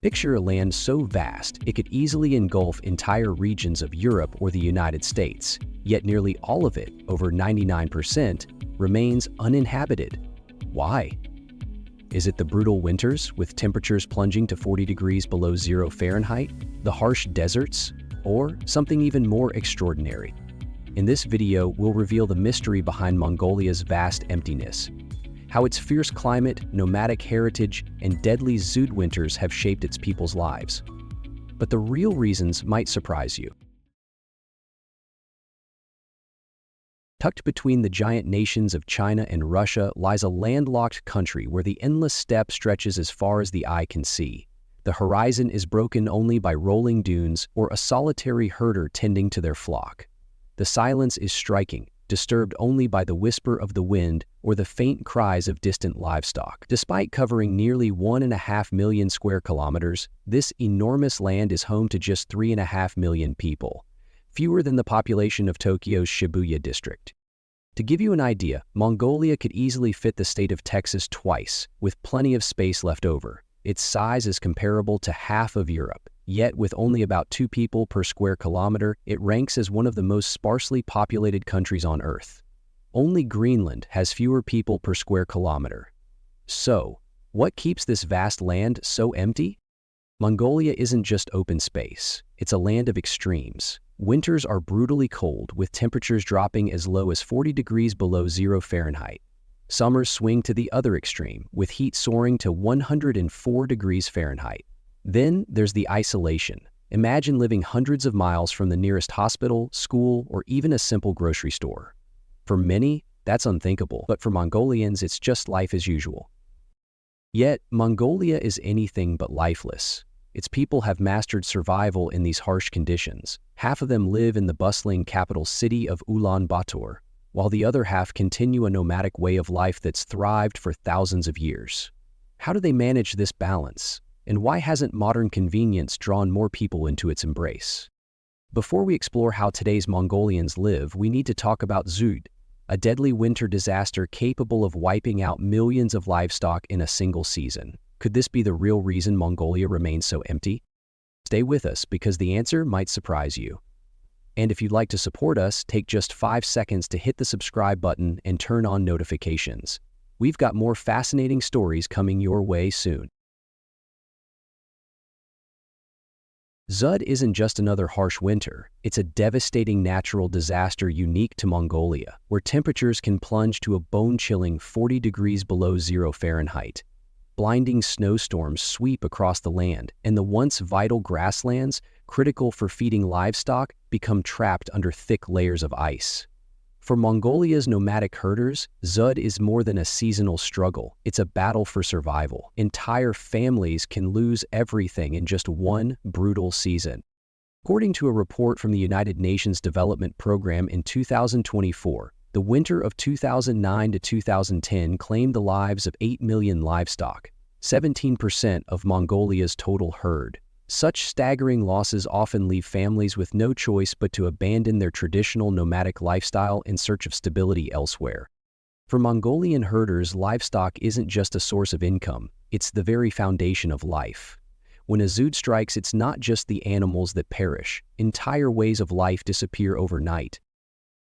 Picture a land so vast it could easily engulf entire regions of Europe or the United States, yet nearly all of it, over 99%, remains uninhabited. Why? Is it the brutal winters, with temperatures plunging to 40 degrees below zero Fahrenheit, the harsh deserts, or something even more extraordinary? In this video, we'll reveal the mystery behind Mongolia's vast emptiness, how its fierce climate, nomadic heritage, and deadly zoot winters have shaped its people's lives. But the real reasons might surprise you. Tucked between the giant nations of China and Russia lies a landlocked country where the endless steppe stretches as far as the eye can see. The horizon is broken only by rolling dunes or a solitary herder tending to their flock. The silence is striking, disturbed only by the whisper of the wind or the faint cries of distant livestock. Despite covering nearly 1.5 million square kilometers, this enormous land is home to just 3.5 million people, fewer than the population of Tokyo's Shibuya district. To give you an idea, Mongolia could easily fit the state of Texas twice, with plenty of space left over. Its size is comparable to half of Europe, yet with only about 2 people per square kilometer, it ranks as one of the most sparsely populated countries on Earth. Only Greenland has fewer people per square kilometer. So, what keeps this vast land so empty? Mongolia isn't just open space, it's a land of extremes. Winters are brutally cold, with temperatures dropping as low as 40 degrees below zero Fahrenheit. Summers swing to the other extreme, with heat soaring to 104 degrees Fahrenheit. Then there's the isolation. Imagine living hundreds of miles from the nearest hospital, school, or even a simple grocery store. For many, that's unthinkable, but for Mongolians, it's just life as usual. Yet, Mongolia is anything but lifeless. Its people have mastered survival in these harsh conditions. Half of them live in the bustling capital city of Ulaanbaatar, while the other half continue a nomadic way of life that's thrived for thousands of years. How do they manage this balance? And why hasn't modern convenience drawn more people into its embrace? Before we explore how today's Mongolians live, we need to talk about zoot, a deadly winter disaster capable of wiping out millions of livestock in a single season. Could this be the real reason Mongolia remains so empty? Stay with us, because the answer might surprise you. And if you'd like to support us, take just 5 seconds to hit the subscribe button and turn on notifications. We've got more fascinating stories coming your way soon. Zoot isn't just another harsh winter, it's a devastating natural disaster unique to Mongolia, where temperatures can plunge to a bone-chilling 40 degrees below zero Fahrenheit. Blinding snowstorms sweep across the land, and the once vital grasslands, critical for feeding livestock, become trapped under thick layers of ice. For Mongolia's nomadic herders, zoot is more than a seasonal struggle. It's a battle for survival. Entire families can lose everything in just one brutal season. According to a report from the United Nations Development Program in 2024, the winter of 2009 to 2010 claimed the lives of 8 million livestock, 17% of Mongolia's total herd. Such staggering losses often leave families with no choice but to abandon their traditional nomadic lifestyle in search of stability elsewhere. For Mongolian herders, livestock isn't just a source of income, it's the very foundation of life. When a zoot strikes, it's not just the animals that perish, entire ways of life disappear overnight.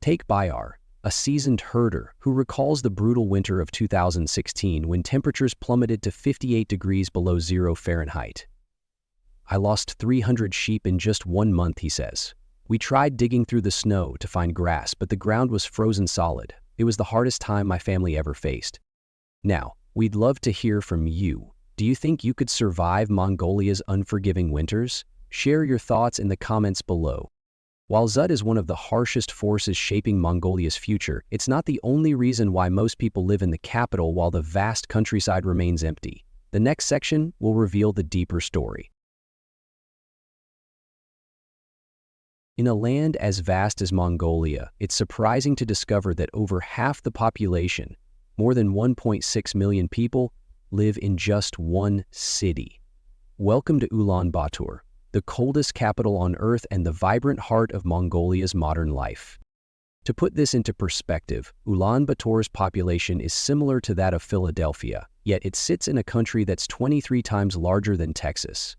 Take Bayar, a seasoned herder who recalls the brutal winter of 2016 when temperatures plummeted to 58 degrees below zero Fahrenheit. "I lost 300 sheep in just 1 month," he says. "We tried digging through the snow to find grass, but the ground was frozen solid. It was the hardest time my family ever faced." Now, we'd love to hear from you. Do you think you could survive Mongolia's unforgiving winters? Share your thoughts in the comments below. While zoot is one of the harshest forces shaping Mongolia's future, it's not the only reason why most people live in the capital while the vast countryside remains empty. The next section will reveal the deeper story. In a land as vast as Mongolia, it's surprising to discover that over half the population, more than 1.6 million people, live in just one city. Welcome to Ulaanbaatar, the coldest capital on Earth and the vibrant heart of Mongolia's modern life. To put this into perspective, Ulaanbaatar's population is similar to that of Philadelphia, yet it sits in a country that's 23 times larger than Texas.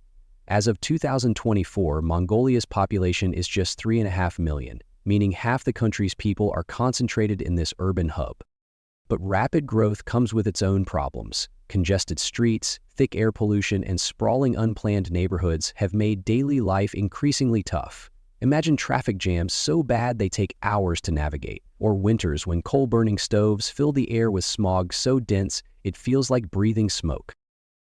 As of 2024, Mongolia's population is just 3.5 million, meaning half the country's people are concentrated in this urban hub. But rapid growth comes with its own problems. Congested streets, thick air pollution, and sprawling unplanned neighborhoods have made daily life increasingly tough. Imagine traffic jams so bad they take hours to navigate, or winters when coal-burning stoves fill the air with smog so dense it feels like breathing smoke.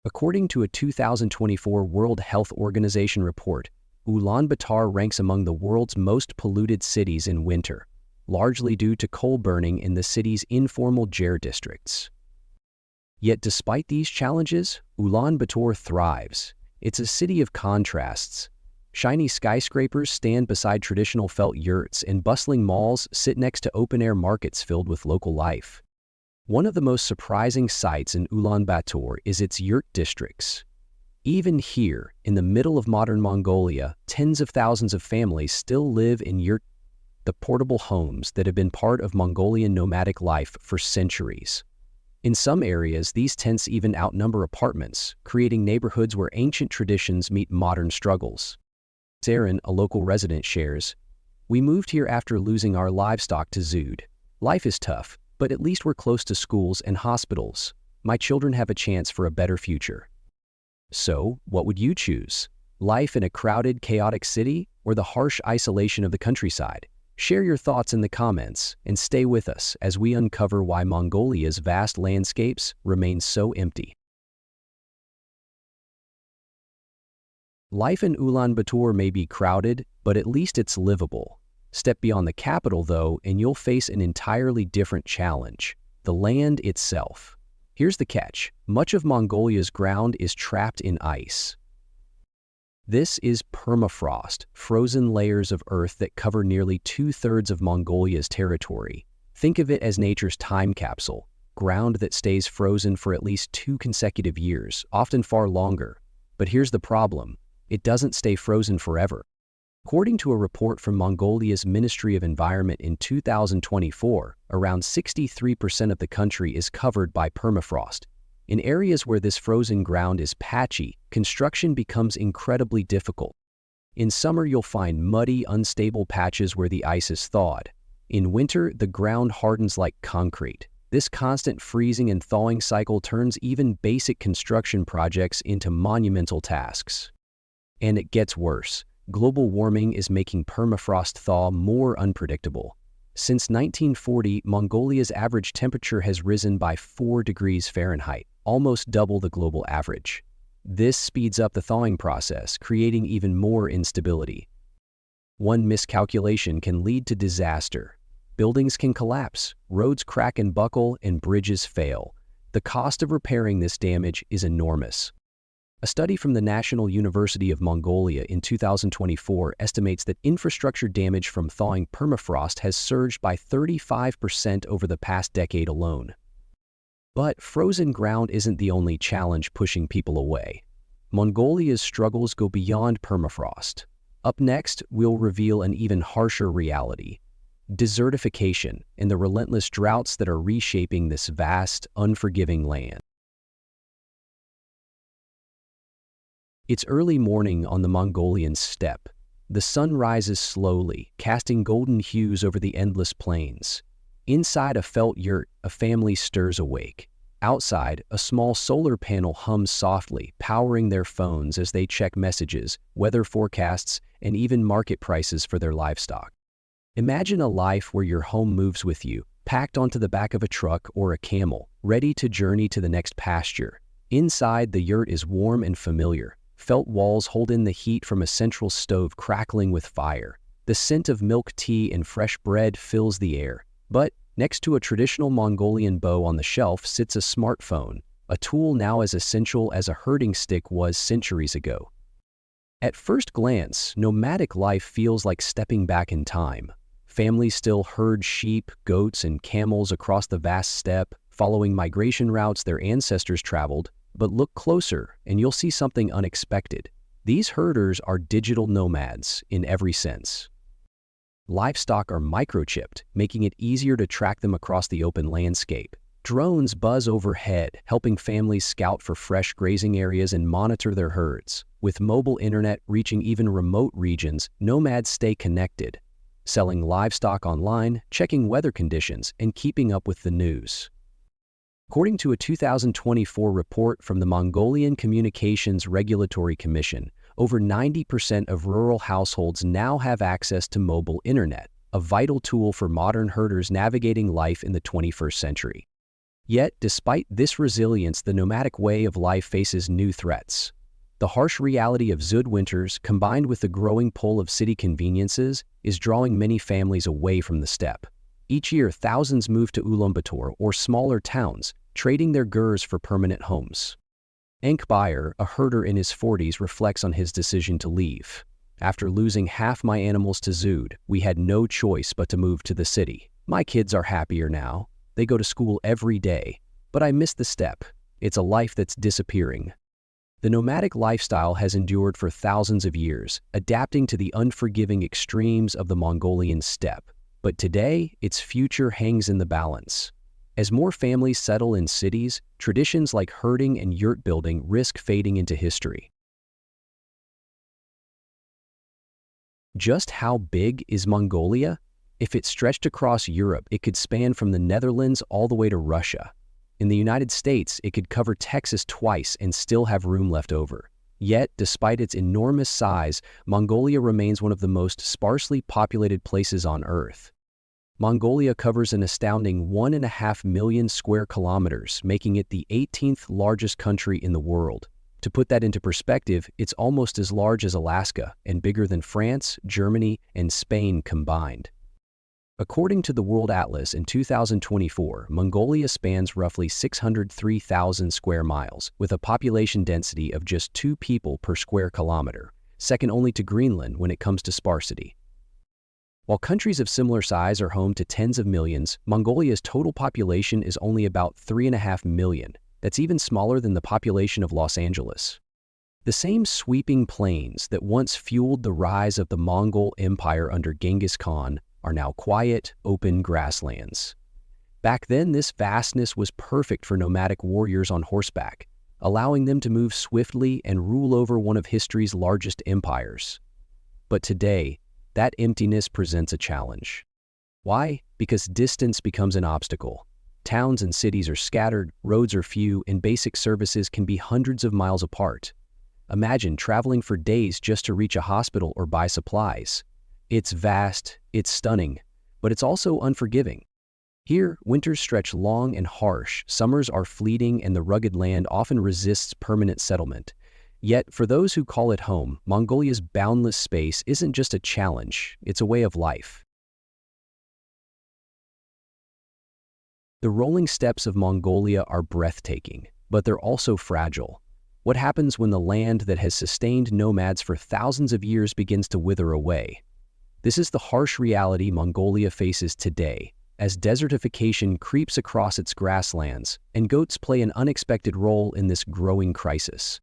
According to a 2024 World Health Organization report, Ulaanbaatar ranks among the world's most polluted cities in winter, largely due to coal burning in the city's informal Jer districts. Yet despite these challenges, Ulaanbaatar thrives. It's a city of contrasts. Shiny skyscrapers stand beside traditional felt yurts, and bustling malls sit next to open-air markets filled with local life. One of the most surprising sights in Ulaanbaatar is its yurt districts. Even here, in the middle of modern Mongolia, tens of thousands of families still live in yurt, the portable homes that have been part of Mongolian nomadic life for centuries. In some areas, these tents even outnumber apartments, creating neighborhoods where ancient traditions meet modern struggles. Saren, a local resident, shares, "We moved here after losing our livestock to Zood. Life is tough, but at least we're close to schools and hospitals. My children have a chance for a better future." So, what would you choose? Life in a crowded, chaotic city, or the harsh isolation of the countryside? Share your thoughts in the comments, and stay with us as we uncover why Mongolia's vast landscapes remain so empty. Life in Ulaanbaatar may be crowded, but at least it's livable. Step beyond the capital, though, and you'll face an entirely different challenge: the land itself. Here's the catch: much of Mongolia's ground is trapped in ice. This is permafrost, frozen layers of earth that cover nearly 2/3 of Mongolia's territory. Think of it as nature's time capsule, ground that stays frozen for at least 2 consecutive years, often far longer. But here's the problem: it doesn't stay frozen forever. According to a report from Mongolia's Ministry of Environment in 2024, around 63% of the country is covered by permafrost. In areas where this frozen ground is patchy, construction becomes incredibly difficult. In summer, you'll find muddy, unstable patches where the ice is thawed. In winter, the ground hardens like concrete. This constant freezing and thawing cycle turns even basic construction projects into monumental tasks. And it gets worse. Global warming is making permafrost thaw more unpredictable. Since 1940, Mongolia's average temperature has risen by 4 degrees Fahrenheit, almost double the global average. This speeds up the thawing process, creating even more instability. One miscalculation can lead to disaster. Buildings can collapse, roads crack and buckle, and bridges fail. The cost of repairing this damage is enormous. A study from the National University of Mongolia in 2024 estimates that infrastructure damage from thawing permafrost has surged by 35% over the past decade alone. But frozen ground isn't the only challenge pushing people away. Mongolia's struggles go beyond permafrost. Up next, we'll reveal an even harsher reality: desertification and the relentless droughts that are reshaping this vast, unforgiving land. It's early morning on the Mongolian steppe. The sun rises slowly, casting golden hues over the endless plains. Inside a felt yurt, a family stirs awake. Outside, a small solar panel hums softly, powering their phones as they check messages, weather forecasts, and even market prices for their livestock. Imagine a life where your home moves with you, packed onto the back of a truck or a camel, ready to journey to the next pasture. Inside, the yurt is warm and familiar. Felt walls hold in the heat from a central stove crackling with fire. The scent of milk tea and fresh bread fills the air. But next to a traditional Mongolian bow on the shelf sits a smartphone, a tool now as essential as a herding stick was centuries ago. At first glance, nomadic life feels like stepping back in time. Families still herd sheep, goats, and camels across the vast steppe, following migration routes their ancestors traveled. But look closer, and you'll see something unexpected. These herders are digital nomads in every sense. Livestock are microchipped, making it easier to track them across the open landscape. Drones buzz overhead, helping families scout for fresh grazing areas and monitor their herds. With mobile internet reaching even remote regions, nomads stay connected, selling livestock online, checking weather conditions, and keeping up with the news. According to a 2024 report from the Mongolian Communications Regulatory Commission, over 90% of rural households now have access to mobile internet, a vital tool for modern herders navigating life in the 21st century. Yet, despite this resilience, the nomadic way of life faces new threats. The harsh reality of Zud winters, combined with the growing pull of city conveniences, is drawing many families away from the steppe. Each year, thousands move to Ulaanbaatar or smaller towns, trading their gurs for permanent homes. Enk Bayer, a herder in his 40s, reflects on his decision to leave. After losing half my animals to Zud, we had no choice but to move to the city. My kids are happier now. They go to school every day. But I miss the steppe. It's a life that's disappearing. The nomadic lifestyle has endured for thousands of years, adapting to the unforgiving extremes of the Mongolian steppe. But today, its future hangs in the balance. As more families settle in cities, traditions like herding and yurt building risk fading into history. Just how big is Mongolia? If it stretched across Europe, it could span from the Netherlands all the way to Russia. In the United States, it could cover Texas twice and still have room left over. Yet, despite its enormous size, Mongolia remains one of the most sparsely populated places on Earth. Mongolia covers an astounding 1.5 million square kilometers, making it the 18th largest country in the world. To put that into perspective, it's almost as large as Alaska and bigger than France, Germany, and Spain combined. According to the World Atlas in 2024, Mongolia spans roughly 603,000 square miles, with a population density of just 2 people per square kilometer, second only to Greenland when it comes to sparsity. While countries of similar size are home to tens of millions, Mongolia's total population is only about 3.5 million. That's even smaller than the population of Los Angeles. The same sweeping plains that once fueled the rise of the Mongol Empire under Genghis Khan are now quiet, open grasslands. Back then, this vastness was perfect for nomadic warriors on horseback, allowing them to move swiftly and rule over one of history's largest empires. But today, that emptiness presents a challenge. Why? Because distance becomes an obstacle. Towns and cities are scattered, roads are few, and basic services can be hundreds of miles apart. Imagine traveling for days just to reach a hospital or buy supplies. It's vast, it's stunning, but it's also unforgiving. Here, winters stretch long and harsh, summers are fleeting, and the rugged land often resists permanent settlement. Yet, for those who call it home, Mongolia's boundless space isn't just a challenge, it's a way of life. The rolling steppes of Mongolia are breathtaking, but they're also fragile. What happens when the land that has sustained nomads for thousands of years begins to wither away? This is the harsh reality Mongolia faces today, as desertification creeps across its grasslands, and goats play an unexpected role in this growing crisis.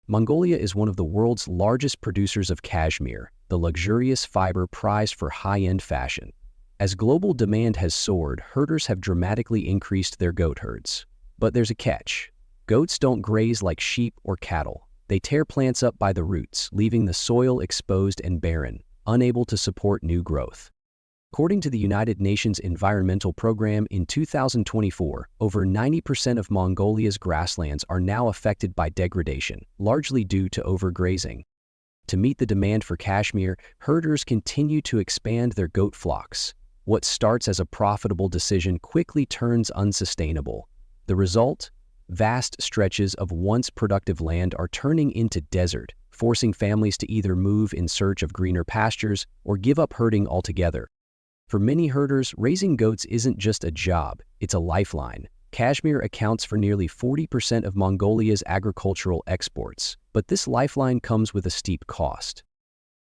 Mongolia is one of the world's largest producers of cashmere, the luxurious fiber prized for high-end fashion. As global demand has soared, herders have dramatically increased their goat herds. But there's a catch. Goats don't graze like sheep or cattle. They tear plants up by the roots, leaving the soil exposed and barren, unable to support new growth. According to the United Nations Environmental Program, in 2024, over 90% of Mongolia's grasslands are now affected by degradation, largely due to overgrazing. To meet the demand for cashmere, herders continue to expand their goat flocks. What starts as a profitable decision quickly turns unsustainable. The result? Vast stretches of once productive land are turning into desert, forcing families to either move in search of greener pastures or give up herding altogether. For many herders, raising goats isn't just a job, it's a lifeline. Cashmere accounts for nearly 40% of Mongolia's agricultural exports, but this lifeline comes with a steep cost.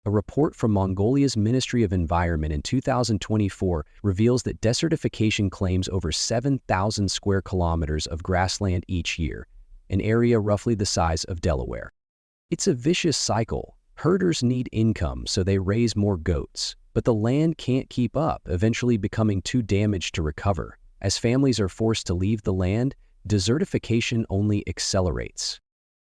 A report from Mongolia's Ministry of Environment in 2024 reveals that desertification claims over 7,000 square kilometers of grassland each year, an area roughly the size of Delaware. It's a vicious cycle. Herders need income, so they raise more goats, but the land can't keep up, eventually becoming too damaged to recover. As families are forced to leave the land, desertification only accelerates.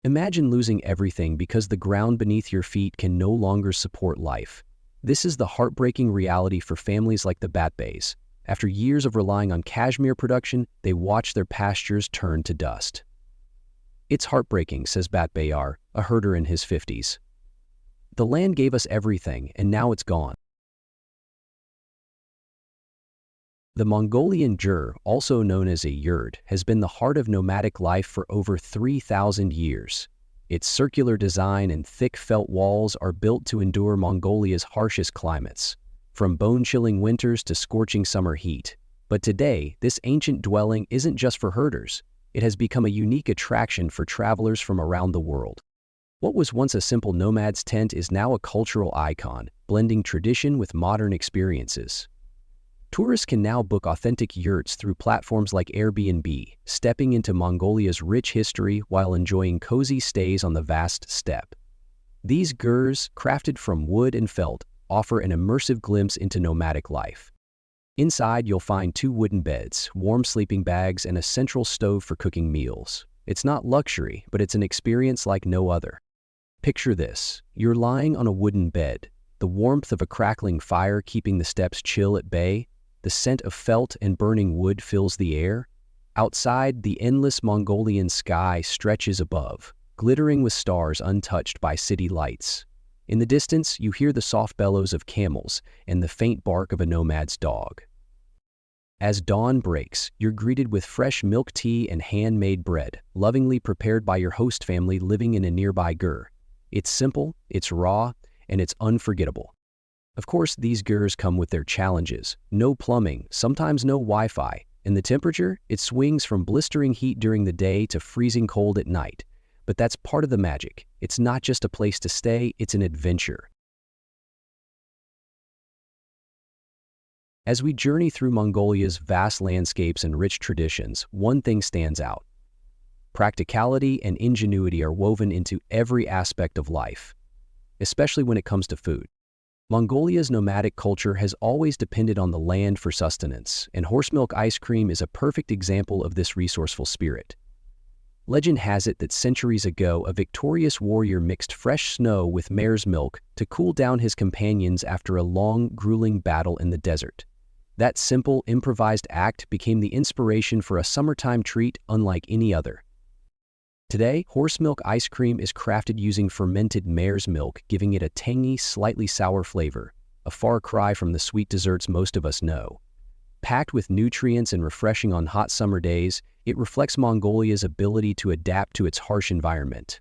Imagine losing everything because the ground beneath your feet can no longer support life. This is the heartbreaking reality for families like the Batbays. After years of relying on cashmere production, they watch their pastures turn to dust. "It's heartbreaking," says Batbayar, a herder in his 50s. "The land gave us everything, and now it's gone." The Mongolian Jur, also known as a yurt, has been the heart of nomadic life for over 3,000 years. Its circular design and thick felt walls are built to endure Mongolia's harshest climates, from bone-chilling winters to scorching summer heat. But today, this ancient dwelling isn't just for herders. It has become a unique attraction for travelers from around the world. What was once a simple nomad's tent is now a cultural icon, blending tradition with modern experiences. Tourists can now book authentic yurts through platforms like Airbnb, stepping into Mongolia's rich history while enjoying cozy stays on the vast steppe. These gurs, crafted from wood and felt, offer an immersive glimpse into nomadic life. Inside, you'll find 2 wooden beds, warm sleeping bags, and a central stove for cooking meals. It's not luxury, but it's an experience like no other. Picture this: you're lying on a wooden bed, the warmth of a crackling fire keeping the steppes chill at bay. The scent of felt and burning wood fills the air. Outside, the endless Mongolian sky stretches above, glittering with stars untouched by city lights. In the distance, you hear the soft bellows of camels and the faint bark of a nomad's dog. As dawn breaks, you're greeted with fresh milk tea and handmade bread, lovingly prepared by your host family living in a nearby gur. It's simple, it's raw, and it's unforgettable. Of course, these gurs come with their challenges. No plumbing, sometimes no Wi-Fi, and the temperature, it swings from blistering heat during the day to freezing cold at night. But that's part of the magic. It's not just a place to stay, it's an adventure. As we journey through Mongolia's vast landscapes and rich traditions, one thing stands out. Practicality and ingenuity are woven into every aspect of life, especially when it comes to food. Mongolia's nomadic culture has always depended on the land for sustenance, and horse milk ice cream is a perfect example of this resourceful spirit. Legend has it that centuries ago, a victorious warrior mixed fresh snow with mare's milk to cool down his companions after a long, grueling battle in the desert. That simple, improvised act became the inspiration for a summertime treat unlike any other. Today, horse milk ice cream is crafted using fermented mare's milk, giving it a tangy, slightly sour flavor, a far cry from the sweet desserts most of us know. Packed with nutrients and refreshing on hot summer days, it reflects Mongolia's ability to adapt to its harsh environment.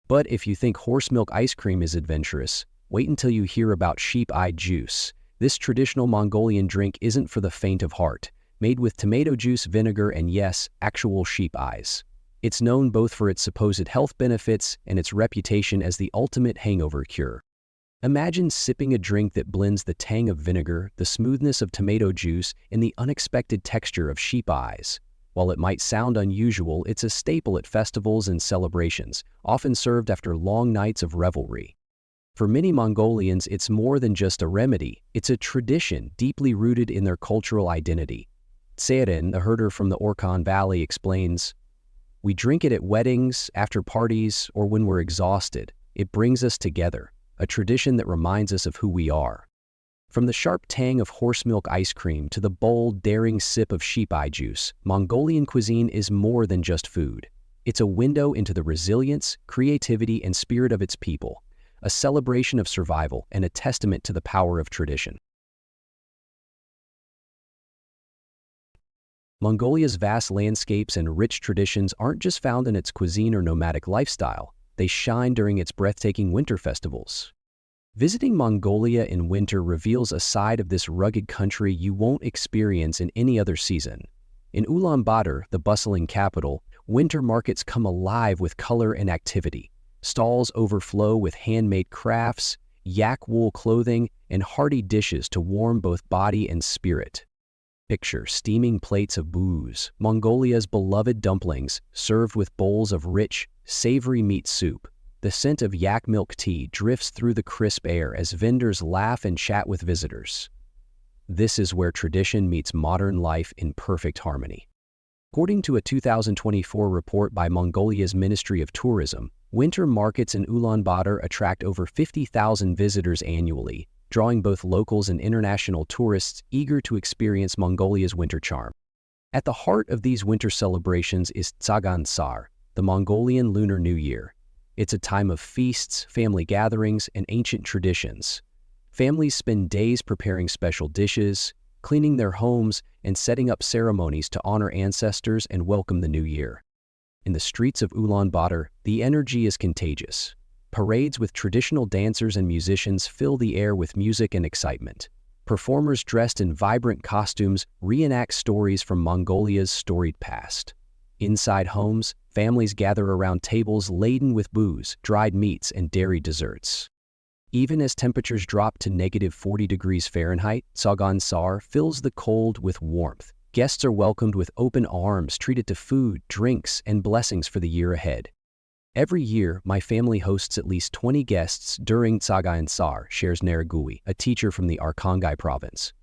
But if you think horse milk ice cream is adventurous, wait until you hear about sheep eye juice. This traditional Mongolian drink isn't for the faint of heart, made with tomato juice, vinegar, and yes, actual sheep eyes. It's known both for its supposed health benefits and its reputation as the ultimate hangover cure. Imagine sipping a drink that blends the tang of vinegar, the smoothness of tomato juice, and the unexpected texture of sheep eyes. While it might sound unusual, it's a staple at festivals and celebrations, often served after long nights of revelry. For many Mongolians, it's more than just a remedy. It's a tradition deeply rooted in their cultural identity. Tserin, the herder from the Orkhon Valley, explains, "We drink it at weddings, after parties, or when we're exhausted. It brings us together, a tradition that reminds us of who we are." From the sharp tang of horse milk ice cream to the bold, daring sip of sheep eye juice, Mongolian cuisine is more than just food. It's a window into the resilience, creativity, and spirit of its people, a celebration of survival and a testament to the power of tradition. Mongolia's vast landscapes and rich traditions aren't just found in its cuisine or nomadic lifestyle, they shine during its breathtaking winter festivals. Visiting Mongolia in winter reveals a side of this rugged country you won't experience in any other season. In Ulaanbaatar, the bustling capital, winter markets come alive with color and activity. Stalls overflow with handmade crafts, yak wool clothing, and hearty dishes to warm both body and spirit. Picture steaming plates of booze, Mongolia's beloved dumplings, served with bowls of rich, savory meat soup. The scent of yak milk tea drifts through the crisp air as vendors laugh and chat with visitors. This is where tradition meets modern life in perfect harmony. According to a 2024 report by Mongolia's Ministry of Tourism, winter markets in Ulaanbaatar attract over 50,000 visitors annually, drawing both locals and international tourists eager to experience Mongolia's winter charm. At the heart of these winter celebrations is Tsagaan Sar, the Mongolian Lunar New Year. It's a time of feasts, family gatherings, and ancient traditions. Families spend days preparing special dishes, cleaning their homes, and setting up ceremonies to honor ancestors and welcome the new year. In the streets of Ulaanbaatar, the energy is contagious. Parades with traditional dancers and musicians fill the air with music and excitement. Performers dressed in vibrant costumes reenact stories from Mongolia's storied past. Inside homes, families gather around tables laden with booze, dried meats, and dairy desserts. Even as temperatures drop to -40 degrees Fahrenheit, Tsagaan Sar fills the cold with warmth. Guests are welcomed with open arms, treated to food, drinks, and blessings for the year ahead. Every year, my family hosts at least 20 guests during Tsagaan Sar, shares Naragui, a teacher from the Arkhangai province.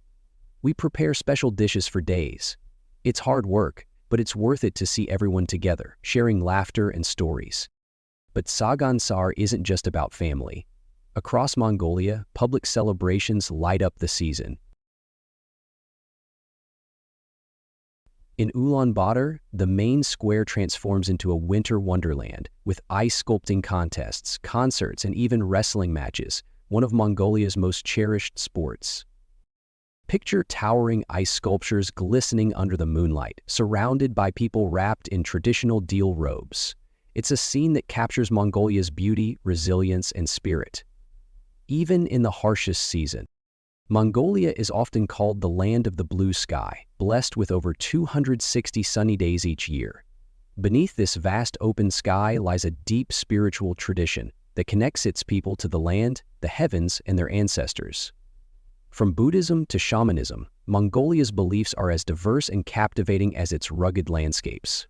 We prepare special dishes for days. It's hard work, but it's worth it to see everyone together, sharing laughter and stories. But Tsagaan Sar isn't just about family. Across Mongolia, public celebrations light up the season. In Ulaanbaatar, the main square transforms into a winter wonderland, with ice sculpting contests, concerts, and even wrestling matches, one of Mongolia's most cherished sports. Picture towering ice sculptures glistening under the moonlight, surrounded by people wrapped in traditional deal robes. It's a scene that captures Mongolia's beauty, resilience, and spirit. Even in the harshest season, Mongolia is often called the land of the blue sky, blessed with over 260 sunny days each year. Beneath this vast open sky lies a deep spiritual tradition that connects its people to the land, the heavens, and their ancestors. From Buddhism to shamanism, Mongolia's beliefs are as diverse and captivating as its rugged landscapes.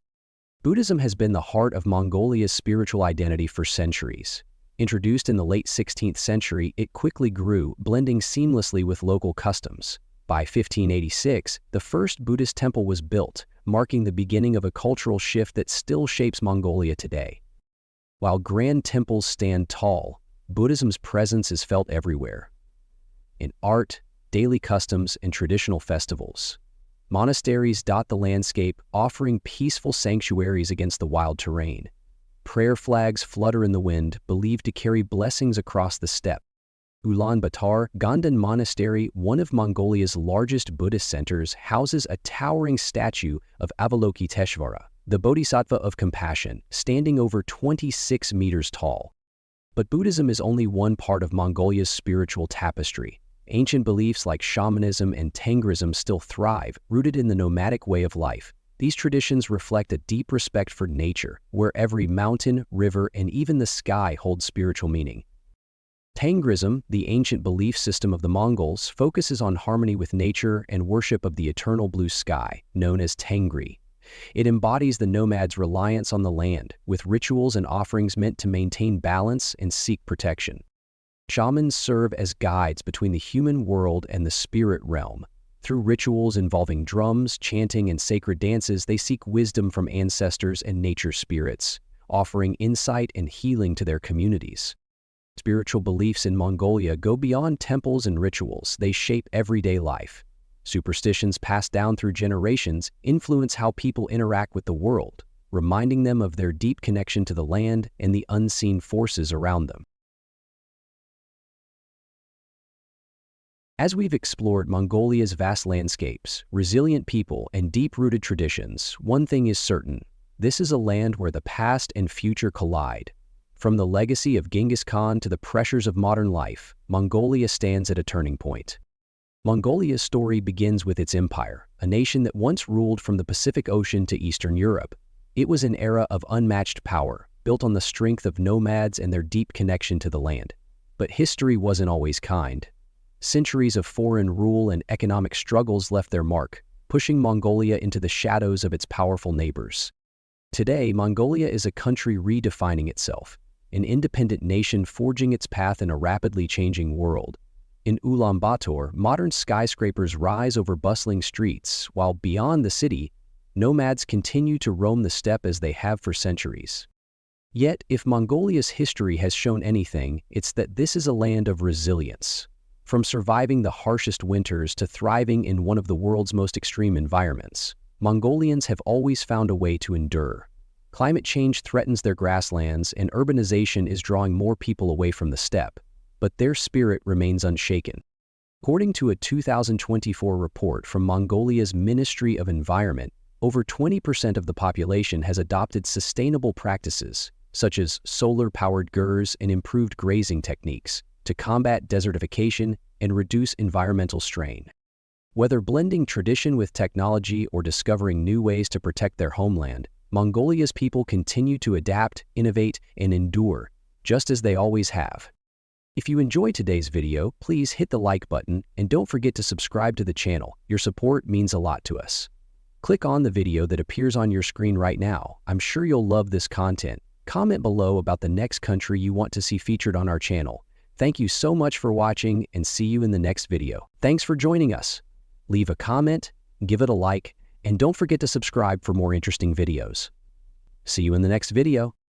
Buddhism has been the heart of Mongolia's spiritual identity for centuries. Introduced in the late 16th century, it quickly grew, blending seamlessly with local customs. By 1586, the first Buddhist temple was built, marking the beginning of a cultural shift that still shapes Mongolia today. While grand temples stand tall, Buddhism's presence is felt everywhere. In art, daily customs, and traditional festivals. Monasteries dot the landscape, offering peaceful sanctuaries against the wild terrain. Prayer flags flutter in the wind, believed to carry blessings across the steppe. Ulaanbaatar Gondan Monastery, one of Mongolia's largest Buddhist centers, houses a towering statue of Avalokiteshvara, the Bodhisattva of compassion, standing over 26 meters tall. But Buddhism is only one part of Mongolia's spiritual tapestry. Ancient beliefs like shamanism and Tengrism still thrive, rooted in the nomadic way of life. These traditions reflect a deep respect for nature, where every mountain, river, and even the sky hold spiritual meaning. Tengrism, the ancient belief system of the Mongols, focuses on harmony with nature and worship of the eternal blue sky, known as Tengri. It embodies the nomad's reliance on the land, with rituals and offerings meant to maintain balance and seek protection. Shamans serve as guides between the human world and the spirit realm. Through rituals involving drums, chanting, and sacred dances, they seek wisdom from ancestors and nature spirits, offering insight and healing to their communities. Spiritual beliefs in Mongolia go beyond temples and rituals. They shape everyday life. Superstitions passed down through generations influence how people interact with the world, reminding them of their deep connection to the land and the unseen forces around them. As we've explored Mongolia's vast landscapes, resilient people, and deep-rooted traditions, one thing is certain: this is a land where the past and future collide. From the legacy of Genghis Khan to the pressures of modern life, Mongolia stands at a turning point. Mongolia's story begins with its empire, a nation that once ruled from the Pacific Ocean to Eastern Europe. It was an era of unmatched power, built on the strength of nomads and their deep connection to the land. But history wasn't always kind. Centuries of foreign rule and economic struggles left their mark, pushing Mongolia into the shadows of its powerful neighbors. Today, Mongolia is a country redefining itself, an independent nation forging its path in a rapidly changing world. In Ulaanbaatar, modern skyscrapers rise over bustling streets, while beyond the city, nomads continue to roam the steppe as they have for centuries. Yet, if Mongolia's history has shown anything, it's that this is a land of resilience. From surviving the harshest winters to thriving in one of the world's most extreme environments, Mongolians have always found a way to endure. Climate change threatens their grasslands and urbanization is drawing more people away from the steppe, but their spirit remains unshaken. According to a 2024 report from Mongolia's Ministry of Environment, over 20% of the population has adopted sustainable practices, such as solar-powered gurs and improved grazing techniques, to combat desertification and reduce environmental strain. Whether blending tradition with technology or discovering new ways to protect their homeland, Mongolia's people continue to adapt, innovate, and endure, just as they always have. If you enjoyed today's video, please hit the like button and don't forget to subscribe to the channel. Your support means a lot to us. Click on the video that appears on your screen right now. I'm sure you'll love this content. Comment below about the next country you want to see featured on our channel. Thank you so much for watching and see you in the next video. Thanks for joining us. Leave a comment, give it a like, and don't forget to subscribe for more interesting videos. See you in the next video.